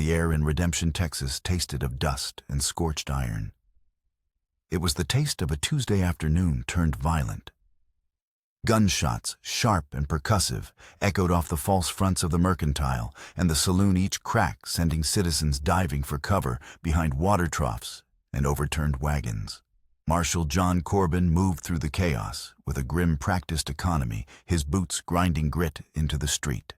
the air in Redemption, Texas tasted of dust and scorched iron. It was the taste of a Tuesday afternoon turned violent. Gunshots, sharp and percussive, echoed off the false fronts of the Mercantile and the saloon, each crack sending citizens diving for cover behind water troughs and overturned wagons. Marshal John Corbin moved through the chaos with a grim, practiced economy, his boots grinding grit into the street.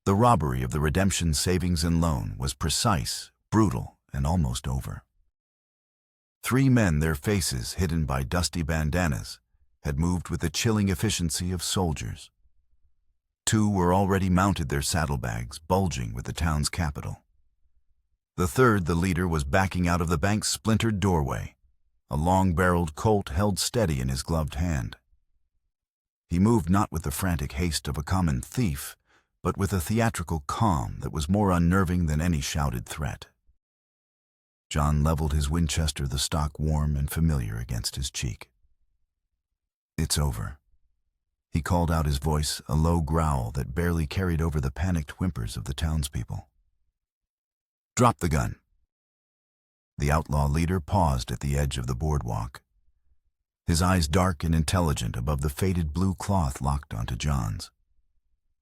The robbery of the Redemption Savings and Loan was precise, brutal, and almost over. 3 men, their faces hidden by dusty bandanas, had moved with the chilling efficiency of soldiers. 2 were already mounted, their saddlebags bulging with the town's capital. The third, the leader, was backing out of the bank's splintered doorway, a long-barreled Colt held steady in his gloved hand. He moved not with the frantic haste of a common thief, but with a theatrical calm that was more unnerving than any shouted threat. John leveled his Winchester, the stock warm and familiar against his cheek. "It's over." He called out, his voice a low growl that barely carried over the panicked whimpers of the townspeople. "Drop the gun." The outlaw leader paused at the edge of the boardwalk, his eyes dark and intelligent above the faded blue cloth locked onto John's.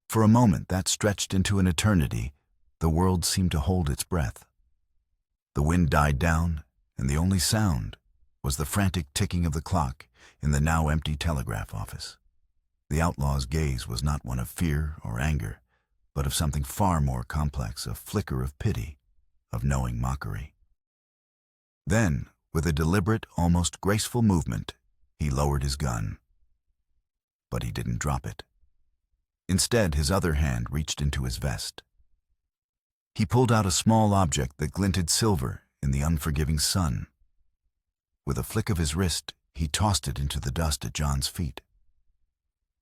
For a moment that stretched into an eternity, the world seemed to hold its breath. The wind died down, and the only sound was the frantic ticking of the clock in the now empty telegraph office. The outlaw's gaze was not one of fear or anger, but of something far more complex, a flicker of pity, of knowing mockery. Then, with a deliberate, almost graceful movement, he lowered his gun. But he didn't drop it. Instead, his other hand reached into his vest. He pulled out a small object that glinted silver in the unforgiving sun. With a flick of his wrist, he tossed it into the dust at John's feet.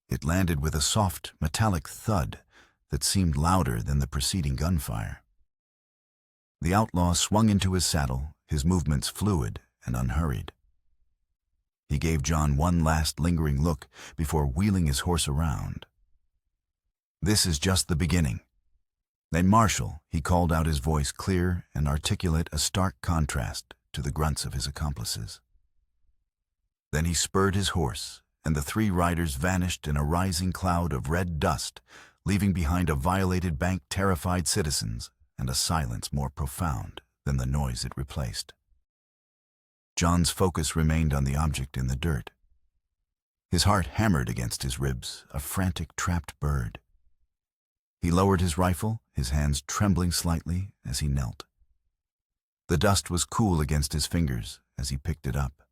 It landed with a soft, metallic thud that seemed louder than the preceding gunfire. The outlaw swung into his saddle, his movements fluid and unhurried. He gave John one last lingering look before wheeling his horse around. "This is just the beginning." Then, "Marshal," he called out, his voice clear and articulate, a stark contrast to the grunts of his accomplices. Then he spurred his horse, and the 3 riders vanished in a rising cloud of red dust, leaving behind a violated bank, terrified citizens, and a silence more profound than the noise it replaced. John's focus remained on the object in the dirt. His heart hammered against his ribs, a frantic, trapped bird. He lowered his rifle, his hands trembling slightly as he knelt. The dust was cool against his fingers as he picked it up.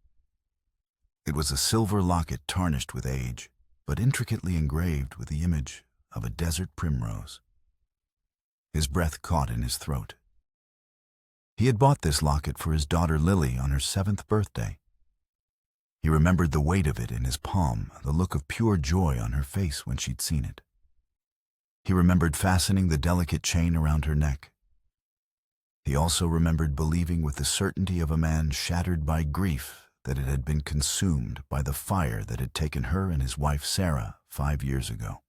It was a silver locket tarnished with age, but intricately engraved with the image of a desert primrose. His breath caught in his throat. He had bought this locket for his daughter Lily on her 7th birthday. He remembered the weight of it in his palm, the look of pure joy on her face when she'd seen it. He remembered fastening the delicate chain around her neck. He also remembered believing with the certainty of a man shattered by grief that it had been consumed by the fire that had taken her and his wife Sarah 5 years ago.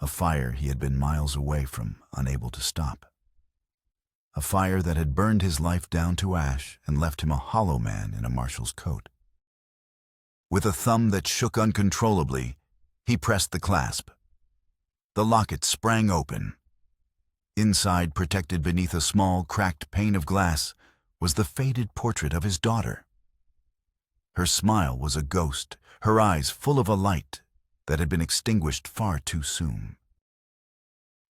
A fire he had been miles away from, unable to stop. A fire that had burned his life down to ash and left him a hollow man in a marshal's coat. With a thumb that shook uncontrollably, he pressed the clasp. The locket sprang open. Inside, protected beneath a small, cracked pane of glass, was the faded portrait of his daughter. Her smile was a ghost, her eyes full of a light that had been extinguished far too soon.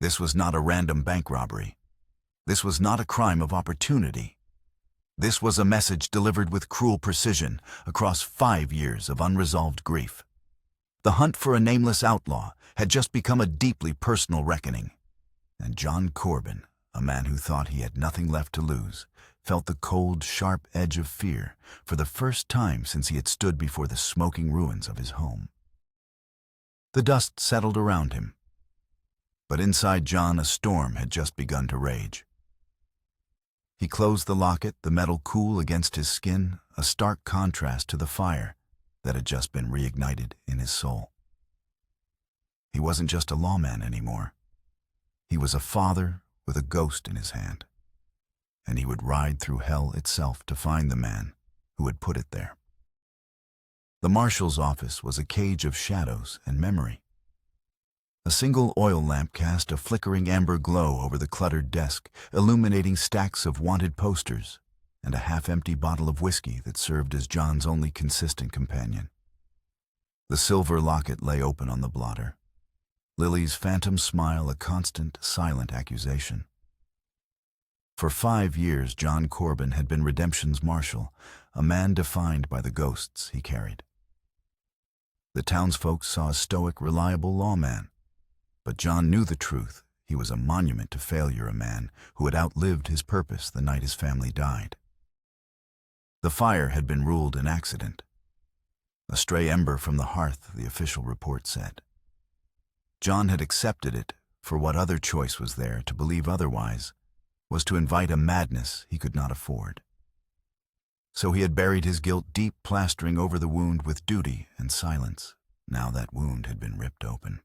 This was not a random bank robbery. This was not a crime of opportunity. This was a message delivered with cruel precision across 5 years of unresolved grief. The hunt for a nameless outlaw had just become a deeply personal reckoning, and John Corbin, a man who thought he had nothing left to lose, felt the cold, sharp edge of fear for the first time since he had stood before the smoking ruins of his home. The dust settled around him, but inside John a storm had just begun to rage. He closed the locket, the metal cool against his skin, a stark contrast to the fire that had just been reignited in his soul. He wasn't just a lawman anymore. He was a father with a ghost in his hand, and he would ride through hell itself to find the man who had put it there. The marshal's office was a cage of shadows and memory. A single oil lamp cast a flickering amber glow over the cluttered desk, illuminating stacks of wanted posters and a half-empty bottle of whiskey that served as John's only consistent companion. The silver locket lay open on the blotter, Lily's phantom smile a constant, silent accusation. For 5 years, John Corbin had been Redemption's marshal, a man defined by the ghosts he carried. The townsfolk saw a stoic, reliable lawman, but John knew the truth. He was a monument to failure, a man who had outlived his purpose the night his family died. The fire had been ruled an accident. A stray ember from the hearth, the official report said. John had accepted it, for what other choice was there? To believe otherwise was to invite a madness he could not afford. So he had buried his guilt deep, plastering over the wound with duty and silence. Now that wound had been ripped open.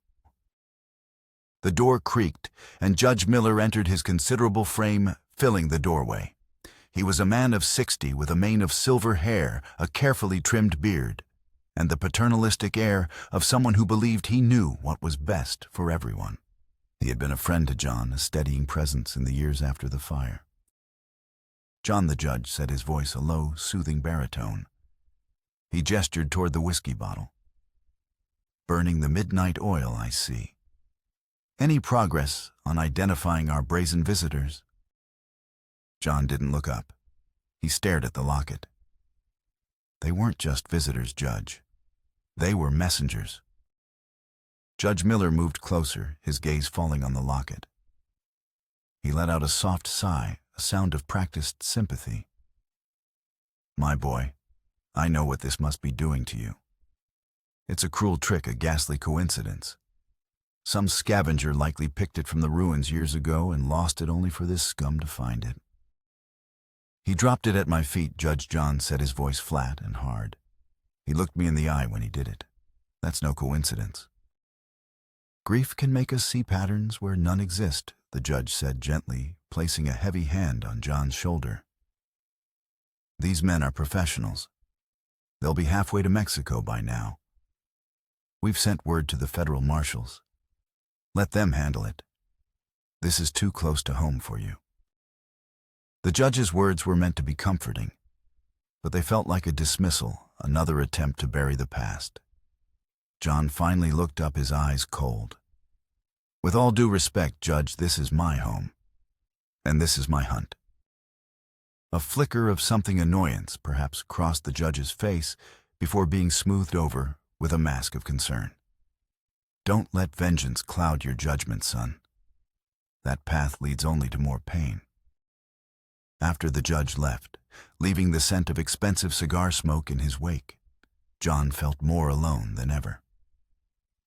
The door creaked, and Judge Miller entered, his considerable frame filling the doorway. He was a man of 60 with a mane of silver hair, a carefully trimmed beard, and the paternalistic air of someone who believed he knew what was best for everyone. He had been a friend to John, a steadying presence in the years after the fire. John, the judge, said, his voice a low, soothing baritone. He gestured toward the whiskey bottle. Burning the midnight oil, I see. Any progress on identifying our brazen visitors? John didn't look up. He stared at the locket. They weren't just visitors, Judge. They were messengers. Judge Miller moved closer, his gaze falling on the locket. He let out a soft sigh, a sound of practiced sympathy. My boy, I know what this must be doing to you. It's a cruel trick, a ghastly coincidence. Some scavenger likely picked it from the ruins years ago and lost it only for this scum to find it. He dropped it at my feet, Judge John said, his voice flat and hard. He looked me in the eye when he did it. That's no coincidence. Grief can make us see patterns where none exist, the judge said gently, placing a heavy hand on John's shoulder. These men are professionals. They'll be halfway to Mexico by now. We've sent word to the federal marshals. Let them handle it. This is too close to home for you. The judge's words were meant to be comforting, but they felt like a dismissal, another attempt to bury the past. John finally looked up, his eyes cold. With all due respect, Judge, this is my home, and this is my hunt. A flicker of something annoyance perhaps crossed the judge's face before being smoothed over with a mask of concern. Don't let vengeance cloud your judgment, son. That path leads only to more pain. After the judge left, leaving the scent of expensive cigar smoke in his wake, John felt more alone than ever.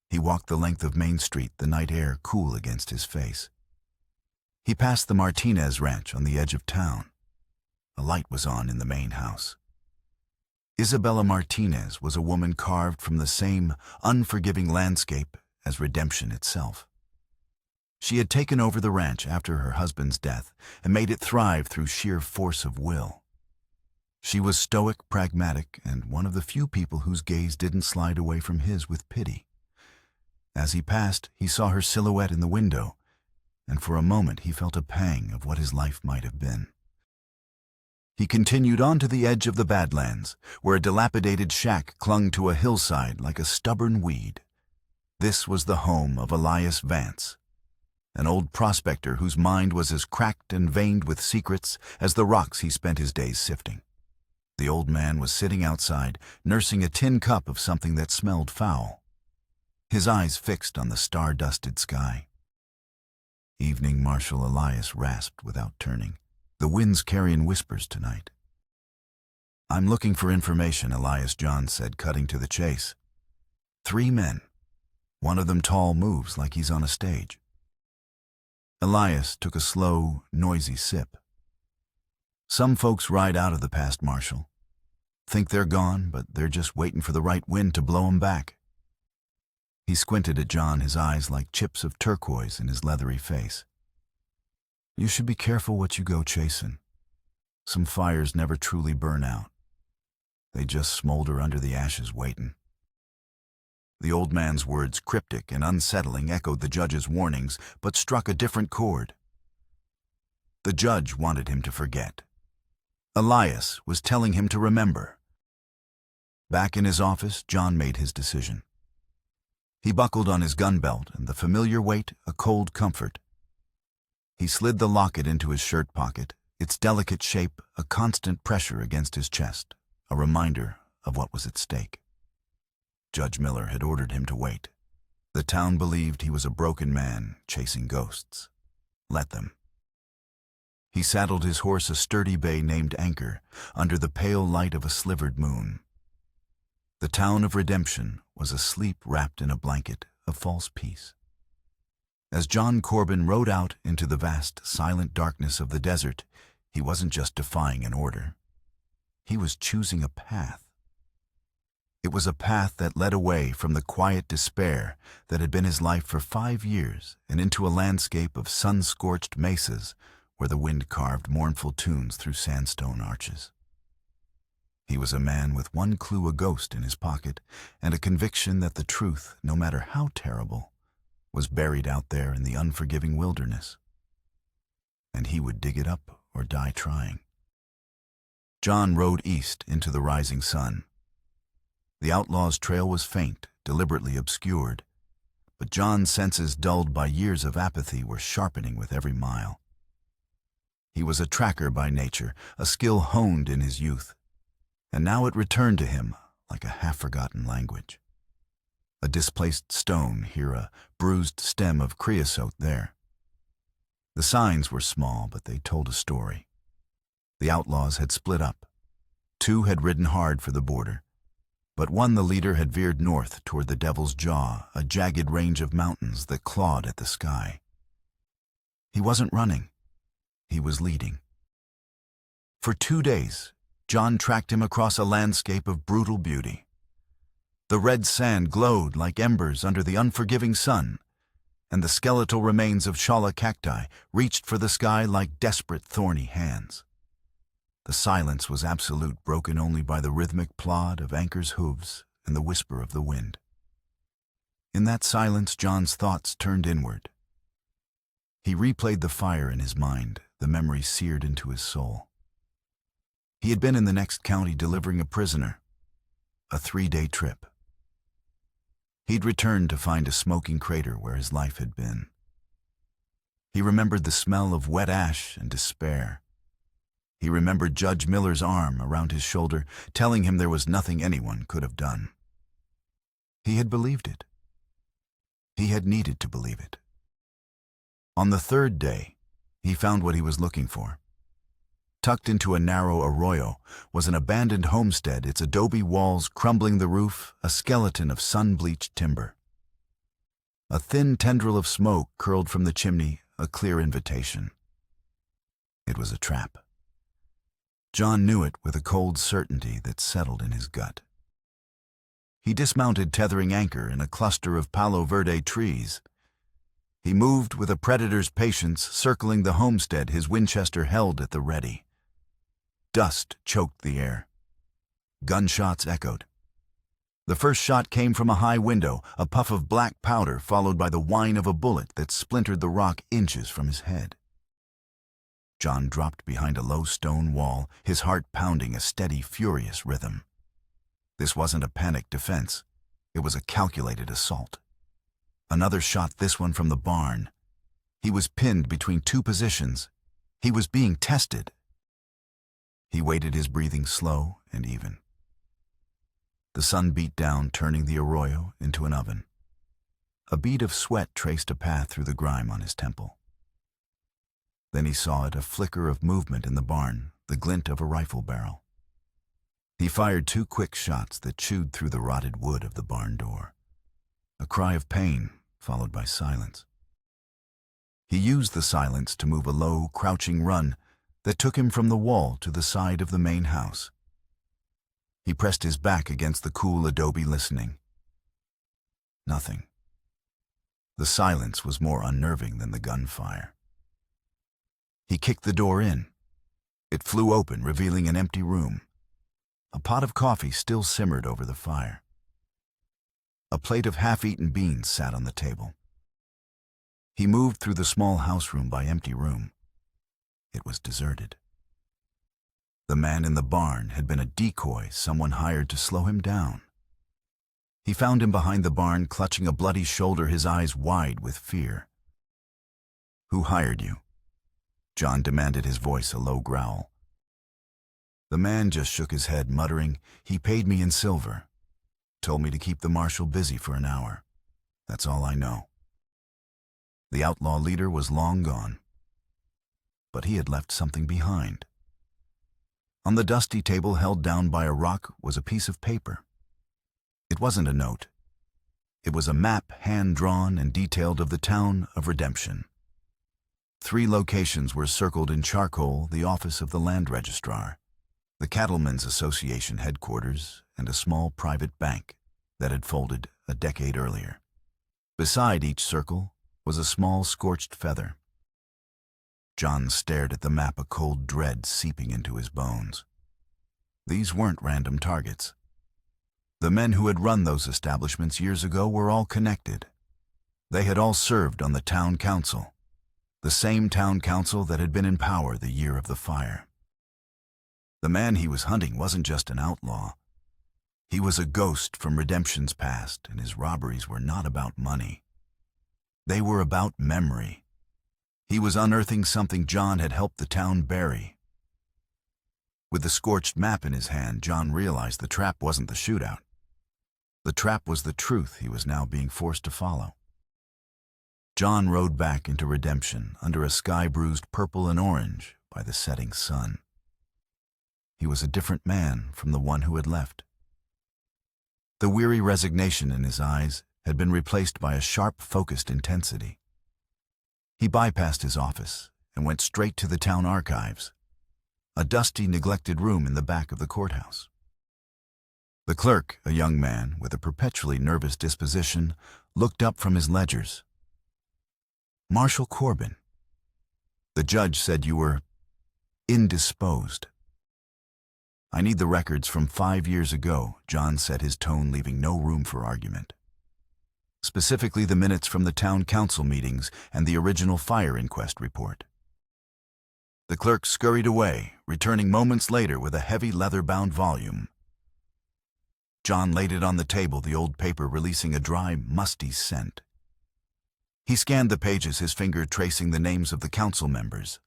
He walked the length of Main Street, the night air cool against his face. He passed the Martinez ranch on the edge of town. A light was on in the main house. Isabella Martinez was a woman carved from the same unforgiving landscape as Redemption itself. She had taken over the ranch after her husband's death and made it thrive through sheer force of will. She was stoic, pragmatic, and one of the few people whose gaze didn't slide away from his with pity. As he passed, he saw her silhouette in the window, and for a moment he felt a pang of what his life might have been. He continued on to the edge of the Badlands, where a dilapidated shack clung to a hillside like a stubborn weed. This was the home of Elias Vance, an old prospector whose mind was as cracked and veined with secrets as the rocks he spent his days sifting. The old man was sitting outside, nursing a tin cup of something that smelled foul, his eyes fixed on the star-dusted sky. Evening, Marshal Elias rasped without turning. The wind's carrying whispers tonight. I'm looking for information, Elias John said, cutting to the chase. 3 men. One of them tall, moves like he's on a stage. Elias took a slow, noisy sip. Some folks ride out of the past, Marshal. Think they're gone, but they're just waiting for the right wind to blow 'em back. He squinted at John, his eyes like chips of turquoise in his leathery face. You should be careful what you go chasing. Some fires never truly burn out. They just smolder under the ashes waiting. The old man's words, cryptic and unsettling, echoed the judge's warnings, but struck a different chord. The judge wanted him to forget. Elias was telling him to remember. Back in his office, John made his decision. He buckled on his gun belt, and the familiar weight a cold comfort. He slid the locket into his shirt pocket, its delicate shape a constant pressure against his chest, a reminder of what was at stake. Judge Miller had ordered him to wait. The town believed he was a broken man chasing ghosts. Let them. He saddled his horse a sturdy bay named Anchor, under the pale light of a slivered moon. The town of redemption was asleep wrapped in a blanket of false peace. As John Corbin rode out into the vast, silent darkness of the desert, he wasn't just defying an order. He was choosing a path. It was a path that led away from the quiet despair that had been his life for 5 years and into a landscape of sun-scorched mesas where the wind carved mournful tunes through sandstone arches. He was a man with one clue a ghost in his pocket and a conviction that the truth, no matter how terrible, was buried out there in the unforgiving wilderness. And he would dig it up or die trying. John rode east into the rising sun. The outlaw's trail was faint, deliberately obscured, but John's senses, dulled by years of apathy, were sharpening with every mile. He was a tracker by nature, a skill honed in his youth, and now it returned to him like a half-forgotten language. A displaced stone here, a bruised stem of creosote there. The signs were small, but they told a story. The outlaws had split up. 2 had ridden hard for the border, but one, the leader, had veered north toward the Devil's Jaw, a jagged range of mountains that clawed at the sky. He wasn't running. He was leading. For 2 days, John tracked him across a landscape of brutal beauty. The red sand glowed like embers under the unforgiving sun, and the skeletal remains of Shala cacti reached for the sky like desperate thorny hands. The silence was absolute, broken only by the rhythmic plod of Anchor's hooves and the whisper of the wind. In that silence, John's thoughts turned inward. He replayed the fire in his mind, the memory seared into his soul. He had been in the next county delivering a prisoner, a 3-day trip. He'd returned to find a smoking crater where his life had been. He remembered the smell of wet ash and despair. He remembered Judge Miller's arm around his shoulder, telling him there was nothing anyone could have done. He had believed it. He had needed to believe it. On the 3rd day, he found what he was looking for. Tucked into a narrow arroyo was an abandoned homestead, its adobe walls crumbling the roof, a skeleton of sun-bleached timber. A thin tendril of smoke curled from the chimney, a clear invitation. It was a trap. John knew it with a cold certainty that settled in his gut. He dismounted, tethering Anchor in a cluster of Palo Verde trees. He moved with a predator's patience, circling the homestead, his Winchester held at the ready. Dust choked the air. Gunshots echoed. The first shot came from a high window, a puff of black powder followed by the whine of a bullet that splintered the rock inches from his head. John dropped behind a low stone wall, his heart pounding a steady, furious rhythm. This wasn't a panicked defense. It was a calculated assault. Another shot, this one from the barn. He was pinned between 2 positions. He was being tested. He waited, his breathing slow and even. The sun beat down, turning the arroyo into an oven. A bead of sweat traced a path through the grime on his temple. Then he saw it, a flicker of movement in the barn, the glint of a rifle barrel. He fired 2 quick shots that chewed through the rotted wood of the barn door. A cry of pain, followed by silence. He used the silence to move a low, crouching run that took him from the wall to the side of the main house. He pressed his back against the cool adobe, listening. Nothing. The silence was more unnerving than the gunfire. He kicked the door in. It flew open, revealing an empty room. A pot of coffee still simmered over the fire. A plate of half-eaten beans sat on the table. He moved through the small house room by empty room. It was deserted. The man in the barn had been a decoy someone hired to slow him down. He found him behind the barn, clutching a bloody shoulder, his eyes wide with fear. "Who hired you?" John demanded, his voice a low growl. The man just shook his head, muttering, "He paid me in silver. Told me to keep the marshal busy for an hour. That's all I know." The outlaw leader was long gone. But he had left something behind. On the dusty table held down by a rock was a piece of paper. It wasn't a note. It was a map, hand-drawn and detailed, of the town of Redemption. 3 locations were circled in charcoal: the office of the land registrar, the Cattlemen's Association headquarters, and a small private bank that had folded a decade earlier. Beside each circle was a small scorched feather. John stared at the map, a cold dread seeping into his bones. These weren't random targets. The men who had run those establishments years ago were all connected. They had all served on the town council, the same town council that had been in power the year of the fire. The man he was hunting wasn't just an outlaw. He was a ghost from Redemption's past, and his robberies were not about money. They were about memory. He was unearthing something John had helped the town bury. With the scorched map in his hand, John realized the trap wasn't the shootout. The trap was the truth he was now being forced to follow. John rode back into Redemption under a sky bruised purple and orange by the setting sun. He was a different man from the one who had left. The weary resignation in his eyes had been replaced by a sharp, focused intensity. He bypassed his office and went straight to the town archives, a dusty, neglected room in the back of the courthouse. The clerk, a young man with a perpetually nervous disposition, looked up from his ledgers. "Marshal Corbin, the judge said you were indisposed." "I need the records from 5 years ago," John said, his tone leaving no room for argument. "Specifically the minutes from the town council meetings and the original fire inquest report." The clerk scurried away, returning moments later with a heavy leather-bound volume. John laid it on the table, the old paper releasing a dry, musty scent. He scanned the pages, his finger tracing the names of the council members.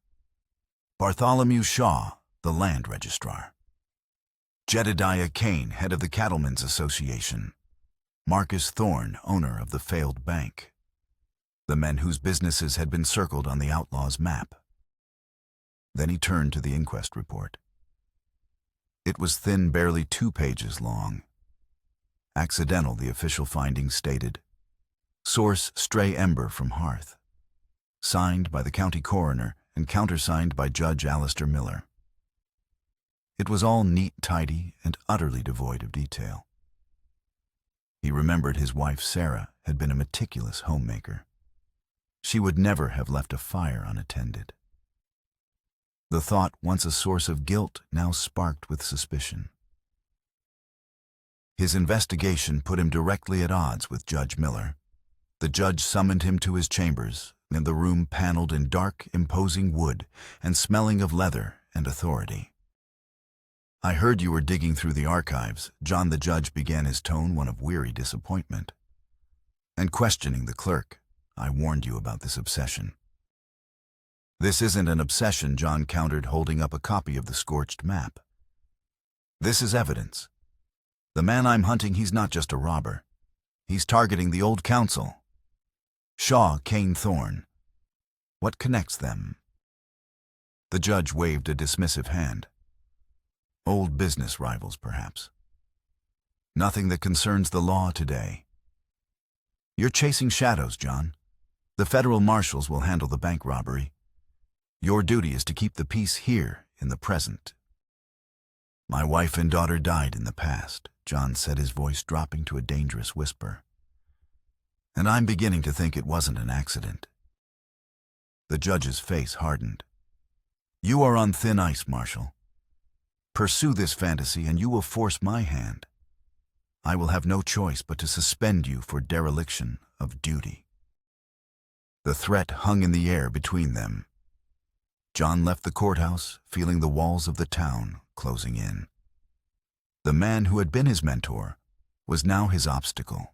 Bartholomew Shaw, the land registrar. Jedediah Kane, head of the Cattlemen's Association. Marcus Thorne, owner of the failed bank. The men whose businesses had been circled on the outlaw's map. Then he turned to the inquest report. It was thin, barely 2 pages long. Accidental, the official findings stated. Source: stray ember from hearth. Signed by the county coroner and countersigned by Judge Alistair Miller. It was all neat, tidy, and utterly devoid of detail. He remembered his wife Sarah had been a meticulous homemaker. She would never have left a fire unattended. The thought, once a source of guilt, now sparked with suspicion. His investigation put him directly at odds with Judge Miller. The judge summoned him to his chambers, in the room paneled in dark, imposing wood and smelling of leather and authority. "I heard you were digging through the archives," John the judge began, his tone one of weary disappointment. "And questioning the clerk. I warned you about this obsession." "This isn't an obsession," John countered, holding up a copy of the scorched map. "This is evidence. The man I'm hunting, he's not just a robber. He's targeting the old council. Shaw, Kane, Thorne. What connects them?" The judge waved a dismissive hand. "Old business rivals, perhaps. Nothing that concerns the law today. You're chasing shadows, John. The federal marshals will handle the bank robbery. Your duty is to keep the peace here in the present." "My wife and daughter died in the past," John said, his voice dropping to a dangerous whisper. "And I'm beginning to think it wasn't an accident." The judge's face hardened. You are on thin ice, Marshal. Pursue this fantasy and you will force my hand. I will have no choice but to suspend you for dereliction of duty. The threat hung in the air between them. John left the courthouse, feeling the walls of the town closing in. The man who had been his mentor was now his obstacle.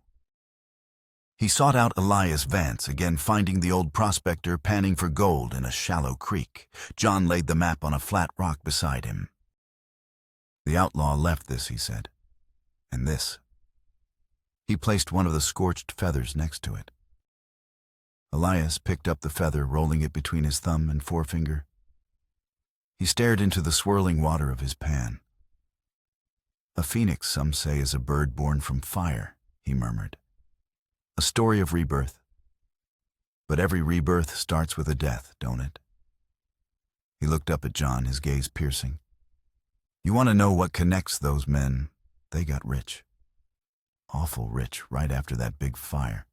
He sought out Elias Vance, again finding the old prospector panning for gold in a shallow creek. John laid the map on a flat rock beside him. The outlaw left this, he said, and this. He placed one of the scorched feathers next to it. Elias picked up the feather, rolling it between his thumb and forefinger. He stared into the swirling water of his pan. A phoenix, some say, is a bird born from fire, he murmured. A story of rebirth. But every rebirth starts with a death, don't it? He looked up at John, his gaze piercing. You want to know what connects those men? They got rich. Awful rich right after that big fire.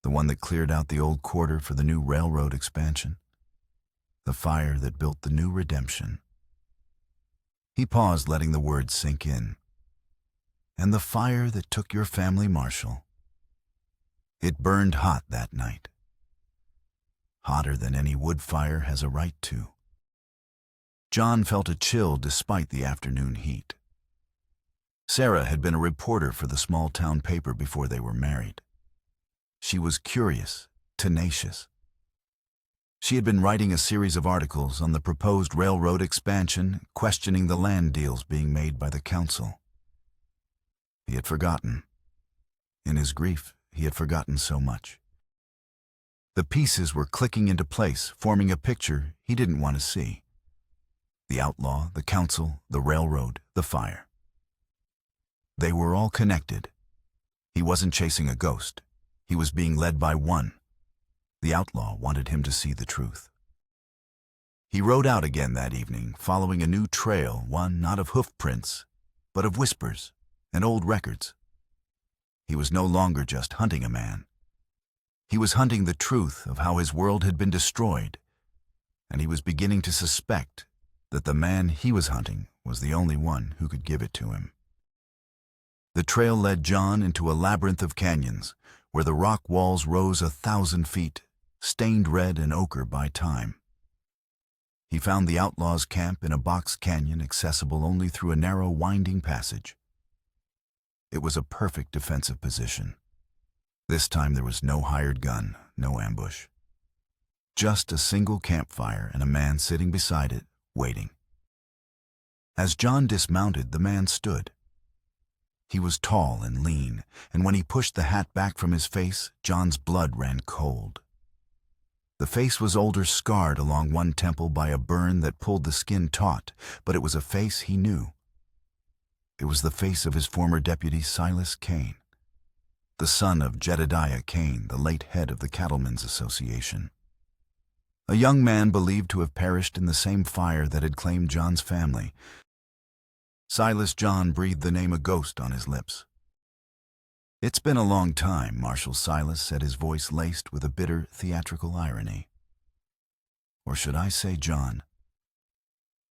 The one that cleared out the old quarter for the new railroad expansion. The fire that built the new redemption. He paused, letting the words sink in. And the fire that took your family, Marshal. It burned hot that night. Hotter than any wood fire has a right to. John felt a chill despite the afternoon heat. Sarah had been a reporter for the small town paper before they were married. She was curious, tenacious. She had been writing a series of articles on the proposed railroad expansion, questioning the land deals being made by the council. He had forgotten. In his grief, he had forgotten so much. The pieces were clicking into place, forming a picture he didn't want to see. The outlaw, the council, the railroad, the fire. They were all connected. He wasn't chasing a ghost. He was being led by one. The outlaw wanted him to see the truth. He rode out again that evening, following a new trail, one not of hoof prints, but of whispers and old records. He was no longer just hunting a man. He was hunting the truth of how his world had been destroyed, and he was beginning to suspect that the man he was hunting was the only one who could give it to him. The trail led John into a labyrinth of canyons, where the rock walls rose 1,000 feet, stained red and ochre by time. He found the outlaw's camp in a box canyon accessible only through a narrow, winding passage. It was a perfect defensive position. This time there was no hired gun, no ambush. Just a single campfire and a man sitting beside it, waiting. As John dismounted, the man stood. He was tall and lean, and when he pushed the hat back from his face, John's blood ran cold. The face was older, scarred along one temple by a burn that pulled the skin taut, but it was a face he knew. It was the face of his former deputy, Silas Kane, the son of Jedediah Kane, the late head of the Cattlemen's Association. A young man believed to have perished in the same fire that had claimed John's family. Silas John breathed the name a ghost on his lips. It's been a long time, Marshal Silas said, his voice laced with a bitter, theatrical irony. Or should I say, John,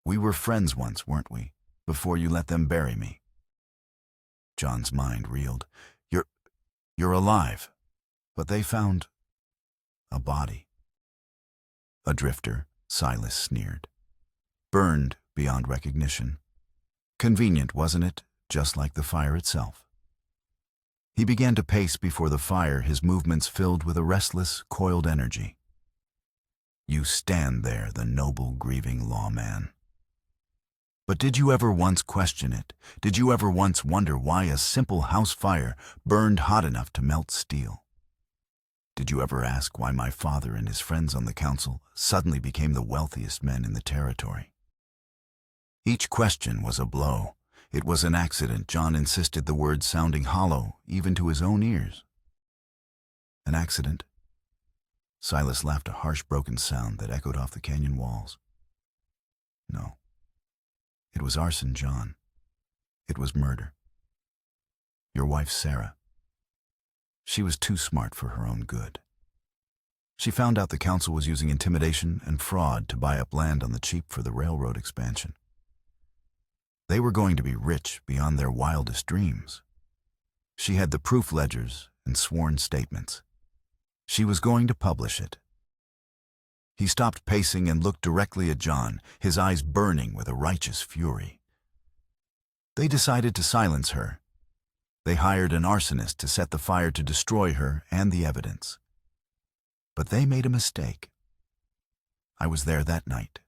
we were friends once, weren't we, before you let them bury me? John's mind reeled. You're alive, but they found a body. A drifter, Silas sneered. Burned beyond recognition. Convenient, wasn't it? Just like the fire itself. He began to pace before the fire, his movements filled with a restless, coiled energy. You stand there, the noble, grieving lawman. But did you ever once question it? Did you ever once wonder why a simple house fire burned hot enough to melt steel? Did you ever ask why my father and his friends on the council suddenly became the wealthiest men in the territory? Each question was a blow. It was an accident. John insisted, the words sounding hollow, even to his own ears. An accident? Silas laughed, a harsh, broken sound that echoed off the canyon walls. No. It was arson, John. It was murder. Your wife, Sarah. She was too smart for her own good. She found out the council was using intimidation and fraud to buy up land on the cheap for the railroad expansion. They were going to be rich beyond their wildest dreams. She had the proof ledgers and sworn statements. She was going to publish it. He stopped pacing and looked directly at John, his eyes burning with a righteous fury. They decided to silence her. They hired an arsonist to set the fire to destroy her and the evidence. But they made a mistake. I was there that night.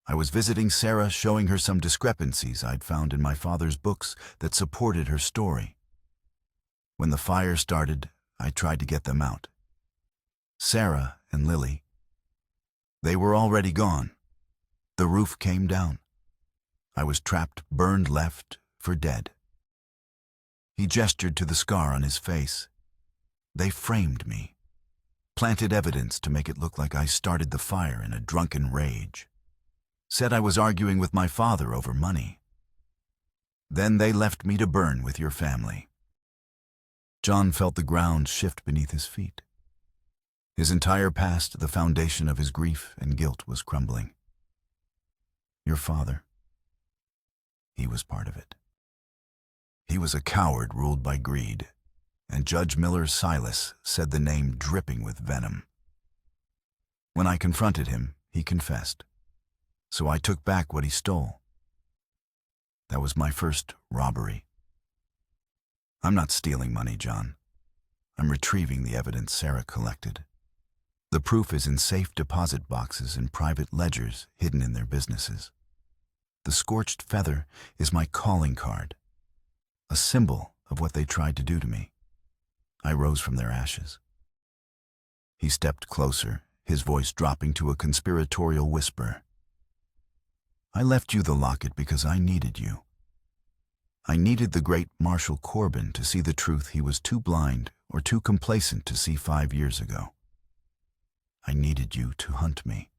I was visiting Sarah, showing her some discrepancies I'd found in my father's books that supported her story. When the fire started, I tried to get them out. Sarah and Lily. They were already gone. The roof came down. I was trapped, burned left, for dead. He gestured to the scar on his face. They framed me, planted evidence to make it look like I started the fire in a drunken rage. Said I was arguing with my father over money. Then they left me to burn with your family. John felt the ground shift beneath his feet. His entire past, the foundation of his grief and guilt, was crumbling. Your father, he was part of it. He was a coward ruled by greed, and Judge Miller's Silas said the name dripping with venom. When I confronted him, he confessed. So I took back what he stole. That was my first robbery. I'm not stealing money, John. I'm retrieving the evidence Sarah collected. The proof is in safe deposit boxes and private ledgers hidden in their businesses. The scorched feather is my calling card, a symbol of what they tried to do to me. I rose from their ashes. He stepped closer, his voice dropping to a conspiratorial whisper. I left you the locket because I needed you. I needed the great Marshal Corbin to see the truth he was too blind or too complacent to see 5 years ago. I needed you to hunt me,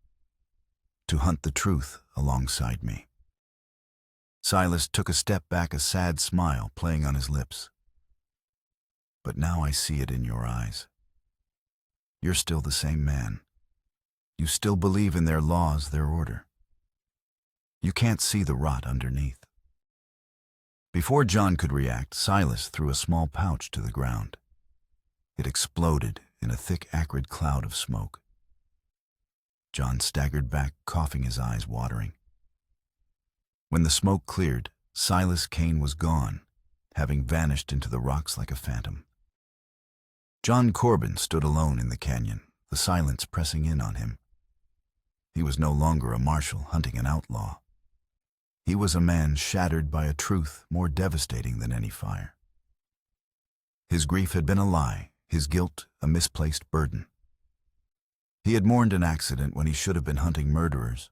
to hunt the truth alongside me. Silas took a step back, a sad smile playing on his lips. But now I see it in your eyes. You're still the same man. You still believe in their laws, their order. You can't see the rot underneath. Before John could react, Silas threw a small pouch to the ground. It exploded in a thick, acrid cloud of smoke. John staggered back, coughing, his eyes watering. When the smoke cleared, Silas Kane was gone, having vanished into the rocks like a phantom. John Corbin stood alone in the canyon, the silence pressing in on him. He was no longer a marshal hunting an outlaw. He was a man shattered by a truth more devastating than any fire. His grief had been a lie, his guilt a misplaced burden. He had mourned an accident when he should have been hunting murderers.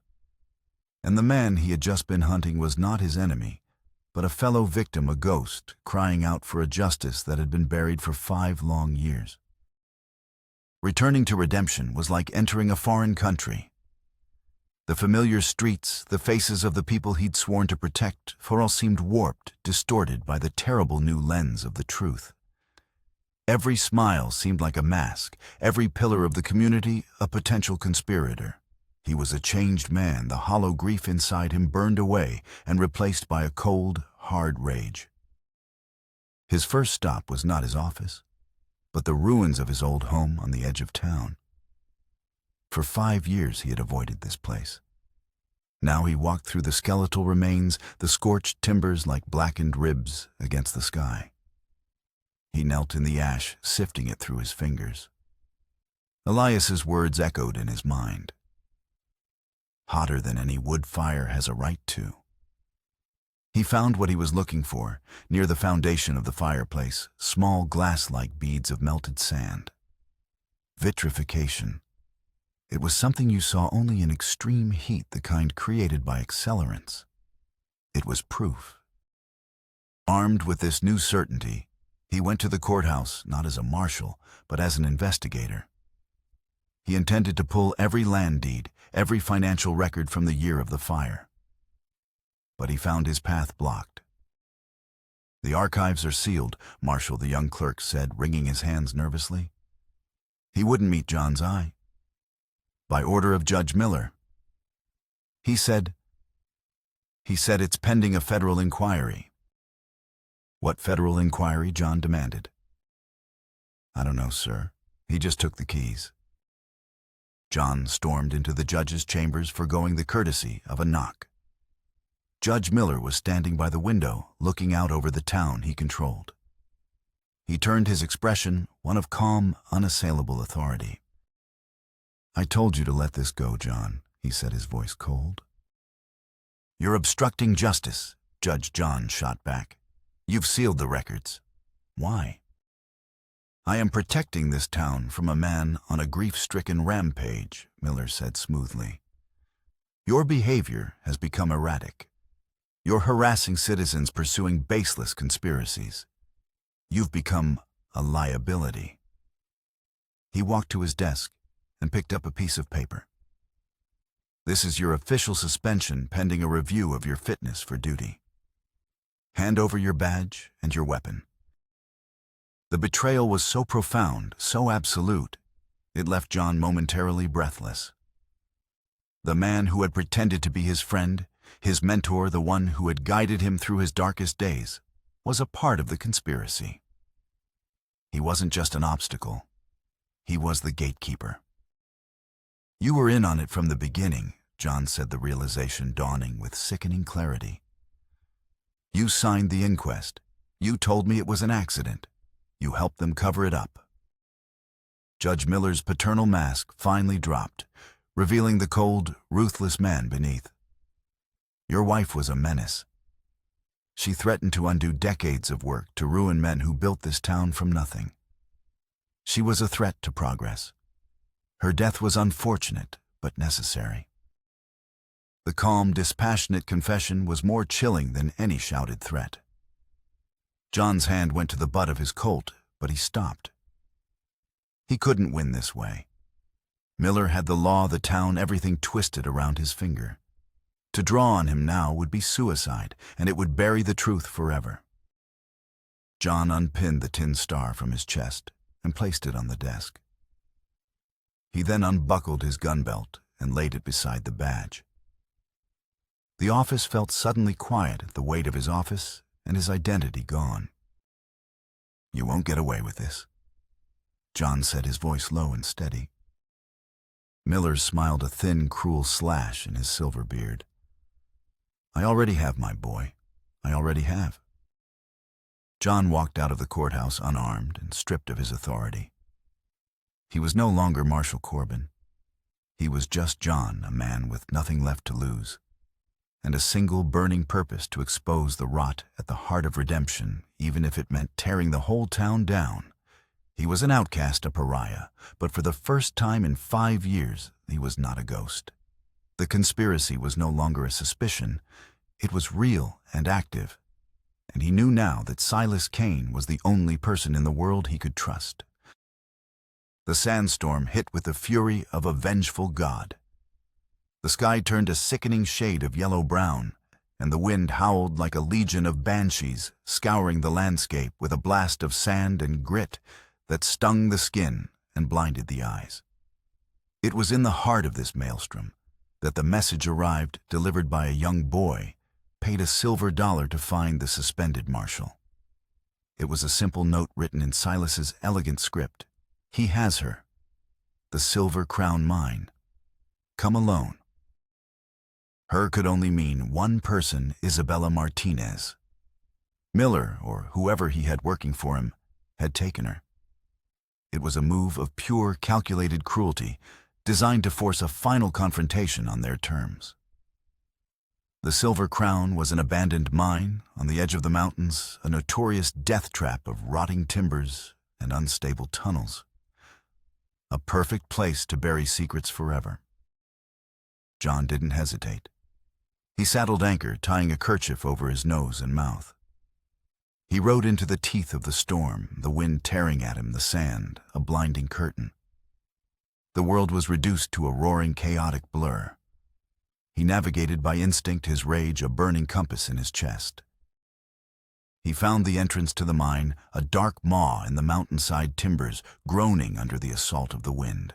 And the man he had just been hunting was not his enemy, but a fellow victim, a ghost, crying out for a justice that had been buried for 5 long years. Returning to redemption was like entering a foreign country. The familiar streets, the faces of the people he'd sworn to protect, for all seemed warped, distorted by the terrible new lens of the truth. Every smile seemed like a mask, every pillar of the community a potential conspirator. He was a changed man, the hollow grief inside him burned away and replaced by a cold, hard rage. His first stop was not his office, but the ruins of his old home on the edge of town. For 5 years he had avoided this place. Now he walked through the skeletal remains, the scorched timbers like blackened ribs against the sky. He knelt in the ash, sifting it through his fingers. Elias's words echoed in his mind. Hotter than any wood fire has a right to. He found what he was looking for, near the foundation of the fireplace, small glass-like beads of melted sand. Vitrification. It was something you saw only in extreme heat, the kind created by accelerants. It was proof. Armed with this new certainty, he went to the courthouse not as a marshal, but as an investigator. He intended to pull every land deed, every financial record from the year of the fire. But he found his path blocked. "The archives are sealed," Marshall, the young clerk, said, wringing his hands nervously. He wouldn't meet John's eye. By order of Judge Miller. He said it's pending a federal inquiry. What federal inquiry? John demanded. I don't know, sir. He just took the keys. John stormed into the judge's chambers, forgoing the courtesy of a knock. Judge Miller was standing by the window, looking out over the town he controlled. He turned his expression one of calm, unassailable authority. I told you to let this go, John, he said, his voice cold. You're obstructing justice, Judge John shot back. You've sealed the records. Why? I am protecting this town from a man on a grief-stricken rampage, Miller said smoothly. Your behavior has become erratic. You're harassing citizens pursuing baseless conspiracies. You've become a liability. He walked to his desk and picked up a piece of paper. This is your official suspension pending a review of your fitness for duty. Hand over your badge and your weapon. The betrayal was so profound, so absolute, it left John momentarily breathless. The man who had pretended to be his friend, his mentor, the one who had guided him through his darkest days, was a part of the conspiracy. He wasn't just an obstacle. He was the gatekeeper. You were in on it from the beginning, John said, the realization dawning with sickening clarity. You signed the inquest. You told me it was an accident. You helped them cover it up. Judge Miller's paternal mask finally dropped, revealing the cold, ruthless man beneath. Your wife was a menace. She threatened to undo decades of work to ruin men who built this town from nothing. She was a threat to progress. Her death was unfortunate, but necessary. The calm, dispassionate confession was more chilling than any shouted threat. John's hand went to the butt of his Colt, but he stopped. He couldn't win this way. Miller had the law, the town, everything twisted around his finger. To draw on him now would be suicide, and it would bury the truth forever. John unpinned the tin star from his chest and placed it on the desk. He then unbuckled his gun belt and laid it beside the badge. The office felt suddenly quiet at the weight of his office and his identity gone. You won't get away with this, John said, his voice low and steady. Miller smiled a thin, cruel slash in his silver beard. I already have, my boy. I already have. John walked out of the courthouse unarmed and stripped of his authority. He was no longer Marshal Corbin. He was just John, a man with nothing left to lose, and a single burning purpose to expose the rot at the heart of redemption, even if it meant tearing the whole town down. He was an outcast, a pariah, but for the first time in 5 years, he was not a ghost. The conspiracy was no longer a suspicion. It was real and active, and he knew now that Silas Kane was the only person in the world he could trust. The sandstorm hit with the fury of a vengeful god. The sky turned a sickening shade of yellow-brown, and the wind howled like a legion of banshees, scouring the landscape with a blast of sand and grit that stung the skin and blinded the eyes. It was in the heart of this maelstrom that the message arrived, delivered by a young boy, paid a silver dollar to find the suspended marshal. It was a simple note written in Silas's elegant script. He has her. The silver crown mine. Come alone. Her could only mean one person, Isabella Martinez. Miller, or whoever he had working for him, had taken her. It was a move of pure, calculated cruelty, designed to force a final confrontation on their terms. The Silver Crown was an abandoned mine on the edge of the mountains, a notorious death trap of rotting timbers and unstable tunnels. A perfect place to bury secrets forever. John didn't hesitate. He saddled anchor, tying a kerchief over his nose and mouth. He rode into the teeth of the storm, the wind tearing at him, the sand, a blinding curtain. The world was reduced to a roaring, chaotic blur. He navigated by instinct, his rage a burning compass in his chest. He found the entrance to the mine, a dark maw in the mountainside timbers, groaning under the assault of the wind.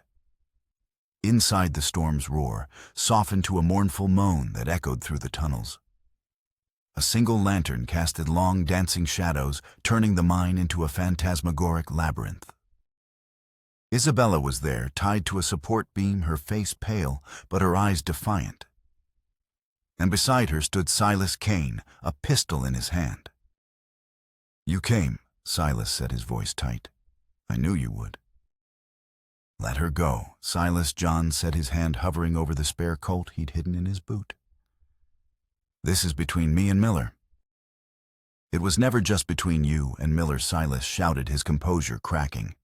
Inside, the storm's roar softened to a mournful moan that echoed through the tunnels. A single lantern casted long, dancing shadows, turning the mine into a phantasmagoric labyrinth. Isabella was there, tied to a support beam, her face pale, but her eyes defiant. And beside her stood Silas Kane, a pistol in his hand. "You came," Silas said, his voice tight. "I knew you would." "Let her go," Silas, John said, his hand hovering over the spare Colt he'd hidden in his boot. "This is between me and Miller." "It was never just between you and Miller," Silas shouted, his composure cracking.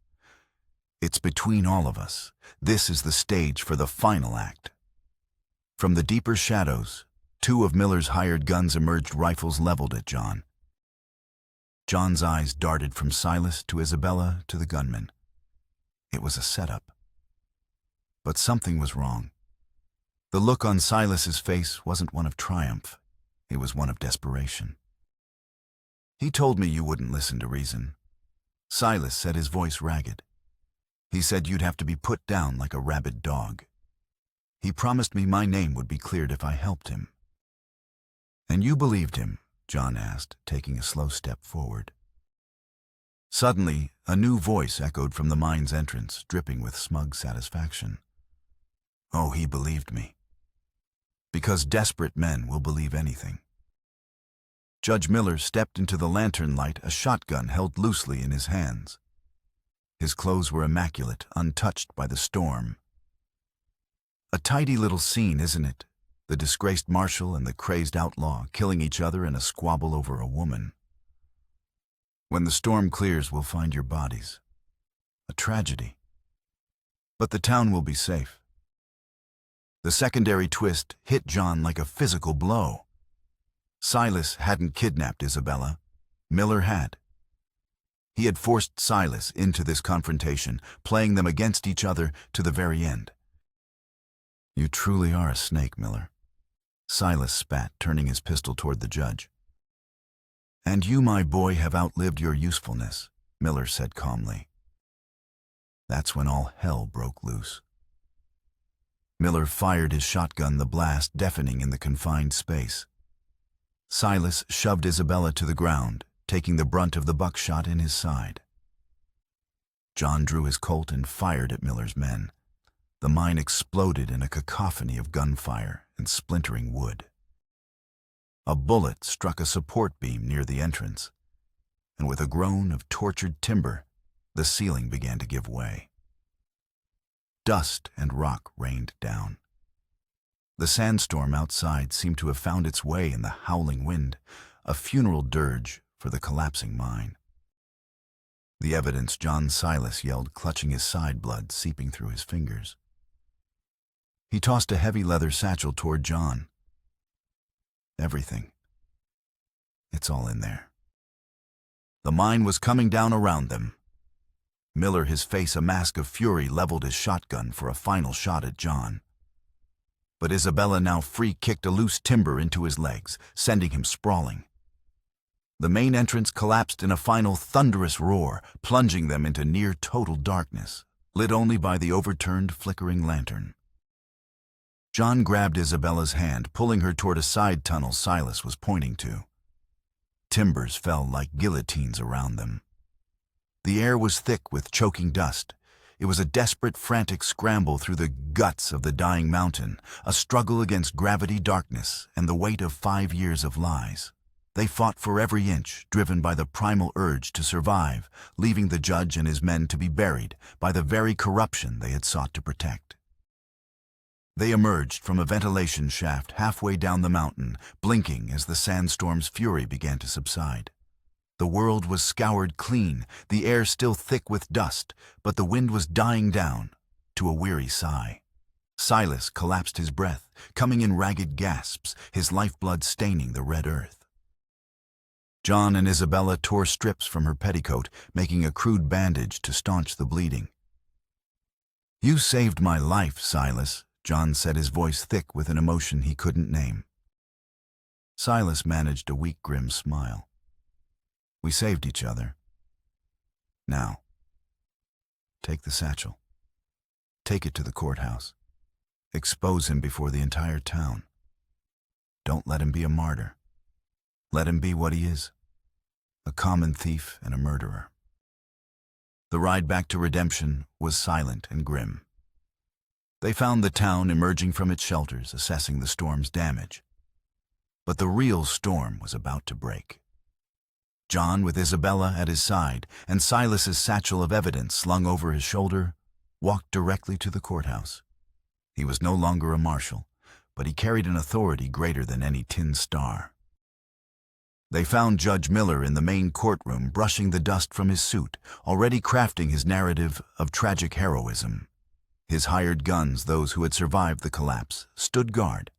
"It's between all of us. This is the stage for the final act." From the deeper shadows, two of Miller's hired guns emerged, rifles leveled at John. John's eyes darted from Silas to Isabella to the gunman. It was a setup. But something was wrong. The look on Silas's face wasn't one of triumph. It was one of desperation. "He told me you wouldn't listen to reason," Silas said, his voice ragged. "He said you'd have to be put down like a rabid dog. He promised me my name would be cleared if I helped him." "And you believed him?" John asked, taking a slow step forward. Suddenly, a new voice echoed from the mine's entrance, dripping with smug satisfaction. "Oh, he believed me. Because desperate men will believe anything." Judge Miller stepped into the lantern light, a shotgun held loosely in his hands. His clothes were immaculate, untouched by the storm. A tidy little scene, isn't it? The disgraced marshal and the crazed outlaw killing each other in a squabble over a woman. "When the storm clears, we'll find your bodies." A tragedy. But the town will be safe. The secondary twist hit John like a physical blow. Silas hadn't kidnapped Isabella. Miller had. He had forced Silas into this confrontation, playing them against each other to the very end. "You truly are a snake, Miller," Silas spat, turning his pistol toward the judge. "And you, my boy, have outlived your usefulness," Miller said calmly. That's when all hell broke loose. Miller fired his shotgun, the blast deafening in the confined space. Silas shoved Isabella to the ground, taking the brunt of the buckshot in his side. John drew his Colt and fired at Miller's men. The mine exploded in a cacophony of gunfire and splintering wood. A bullet struck a support beam near the entrance, and with a groan of tortured timber, the ceiling began to give way. Dust and rock rained down. The sandstorm outside seemed to have found its way in the howling wind, a funeral dirge for the collapsing mine. "The evidence," John, Silas yelled, clutching his side, blood seeping through his fingers. He tossed a heavy leather satchel toward John. "Everything. It's all in there." The mine was coming down around them. Miller, his face a mask of fury, leveled his shotgun for a final shot at John. But Isabella, now free, kicked a loose timber into his legs, sending him sprawling. The main entrance collapsed in a final thunderous roar, plunging them into near-total darkness, lit only by the overturned, flickering lantern. John grabbed Isabella's hand, pulling her toward a side tunnel Silas was pointing to. Timbers fell like guillotines around them. The air was thick with choking dust. It was a desperate, frantic scramble through the guts of the dying mountain, a struggle against gravity, darkness, and the weight of 5 years of lies. They fought for every inch, driven by the primal urge to survive, leaving the judge and his men to be buried by the very corruption they had sought to protect. They emerged from a ventilation shaft halfway down the mountain, blinking as the sandstorm's fury began to subside. The world was scoured clean, the air still thick with dust, but the wind was dying down to a weary sigh. Silas collapsed, his breath coming in ragged gasps, his lifeblood staining the red earth. John and Isabella tore strips from her petticoat, making a crude bandage to staunch the bleeding. "You saved my life, Silas," John said, his voice thick with an emotion he couldn't name. Silas managed a weak, grim smile. We saved each other. Now, take the satchel. Take it to the courthouse. Expose him before the entire town. Don't let him be a martyr. Let him be what he is, a common thief and a murderer. The ride back to redemption was silent and grim. They found the town emerging from its shelters, assessing the storm's damage. But the real storm was about to break. John, with Isabella at his side and Silas's satchel of evidence slung over his shoulder, walked directly to the courthouse. He was no longer a marshal, but he carried an authority greater than any tin star. They found Judge Miller in the main courtroom brushing the dust from his suit, already crafting his narrative of tragic heroism. His hired guns, those who had survived the collapse, stood guard.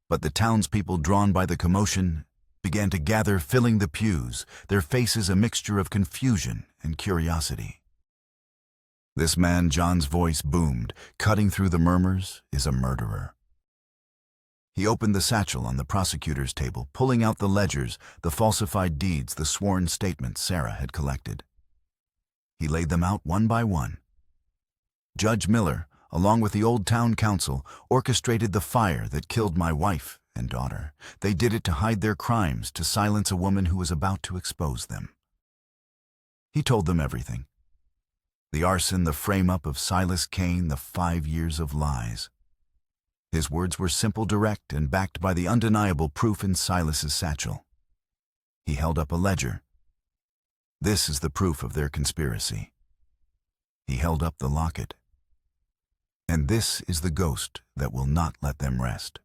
But the townspeople, drawn by the commotion, began to gather, filling the pews, their faces a mixture of confusion and curiosity. This man, John's voice boomed, cutting through the murmurs, is a murderer. He opened the satchel on the prosecutor's table, pulling out the ledgers, the falsified deeds, the sworn statements Sarah had collected. He laid them out one by one. Judge Miller, along with the old town council, orchestrated the fire that killed my wife and daughter. They did it to hide their crimes, to silence a woman who was about to expose them. He told them everything. The arson, the frame-up of Silas Kane, the 5 years of lies. His words were simple, direct, and backed by the undeniable proof in Silas's satchel. He held up a ledger. This is the proof of their conspiracy. He held up the locket. And this is the ghost that will not let them rest.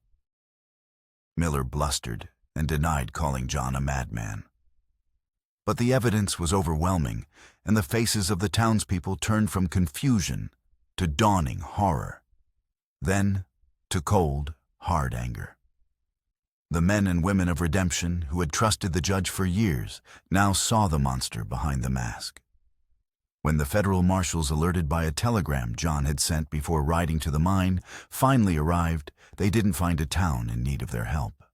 Miller blustered and denied calling John a madman. But the evidence was overwhelming, and the faces of the townspeople turned from confusion to dawning horror. Then, to cold, hard anger. The men and women of redemption, who had trusted the judge for years, now saw the monster behind the mask. When the federal marshals, alerted by a telegram John had sent before riding to the mine, finally arrived, they didn't find a town in need of their help.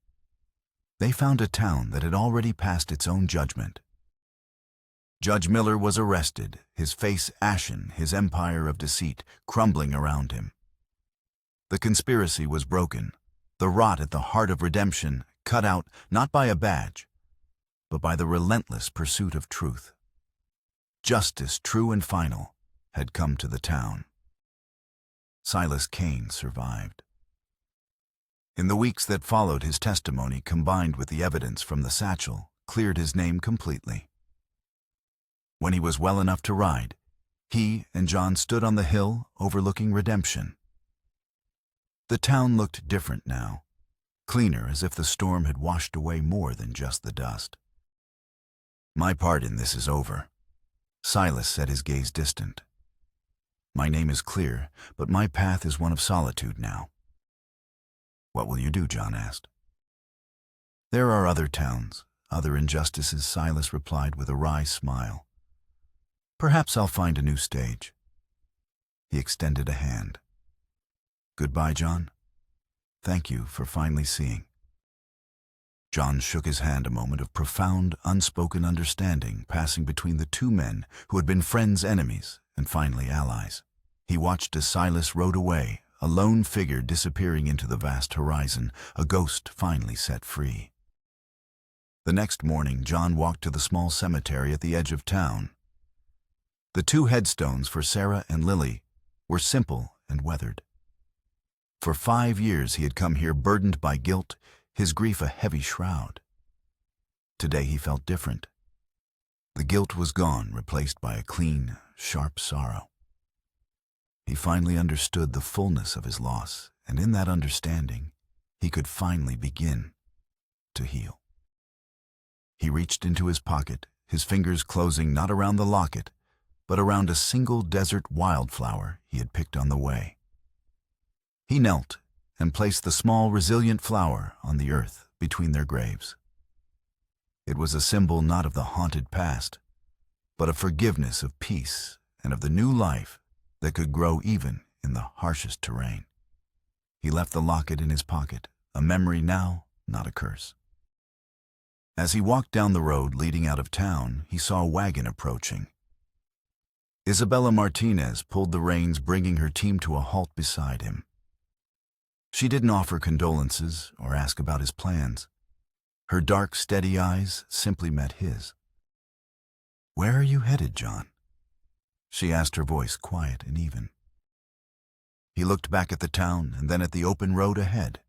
They found a town that had already passed its own judgment. Judge Miller was arrested, his face ashen, his empire of deceit crumbling around him. The conspiracy was broken, the rot at the heart of redemption cut out not by a badge, but by the relentless pursuit of truth. Justice, true and final, had come to the town. Silas Kane survived. In the weeks that followed, his testimony, combined with the evidence from the satchel, cleared his name completely. When he was well enough to ride, he and John stood on the hill overlooking redemption. The town looked different now, cleaner, as if the storm had washed away more than just the dust. My part in this is over. Silas said, his gaze distant. My name is clear, but my path is one of solitude now. What will you do? John asked. There are other towns, other injustices, Silas replied with a wry smile. Perhaps I'll find a new stage. He extended a hand. Goodbye, John. Thank you for finally seeing. John shook his hand, a moment of profound, unspoken understanding passing between the two men who had been friends, enemies, and finally allies. He watched as Silas rode away, a lone figure disappearing into the vast horizon, a ghost finally set free. The next morning, John walked to the small cemetery at the edge of town. The 2 headstones for Sarah and Lily were simple and weathered. For 5 years he had come here burdened by guilt, his grief a heavy shroud. Today he felt different. The guilt was gone, replaced by a clean, sharp sorrow. He finally understood the fullness of his loss, and in that understanding, he could finally begin to heal. He reached into his pocket, his fingers closing not around the locket, but around a single desert wildflower he had picked on the way. He knelt and placed the small, resilient flower on the earth between their graves. It was a symbol not of the haunted past, but of forgiveness, of peace, and of the new life that could grow even in the harshest terrain. He left the locket in his pocket, a memory now, not a curse. As he walked down the road leading out of town, he saw a wagon approaching. Isabella Martinez pulled the reins, bringing her team to a halt beside him. She didn't offer condolences or ask about his plans. Her dark, steady eyes simply met his. "Where are you headed, John?" she asked, her voice quiet and even. He looked back at the town and then at the open road ahead.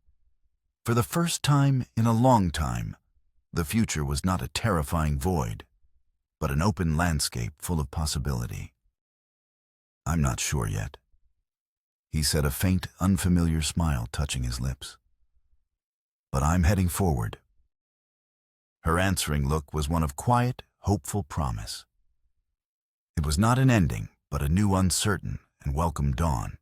For the first time in a long time, the future was not a terrifying void, but an open landscape full of possibility. "I'm not sure yet," he said, a faint, unfamiliar smile touching his lips. "But I'm heading forward." Her answering look was one of quiet, hopeful promise. It was not an ending, but a new, uncertain, and welcome dawn.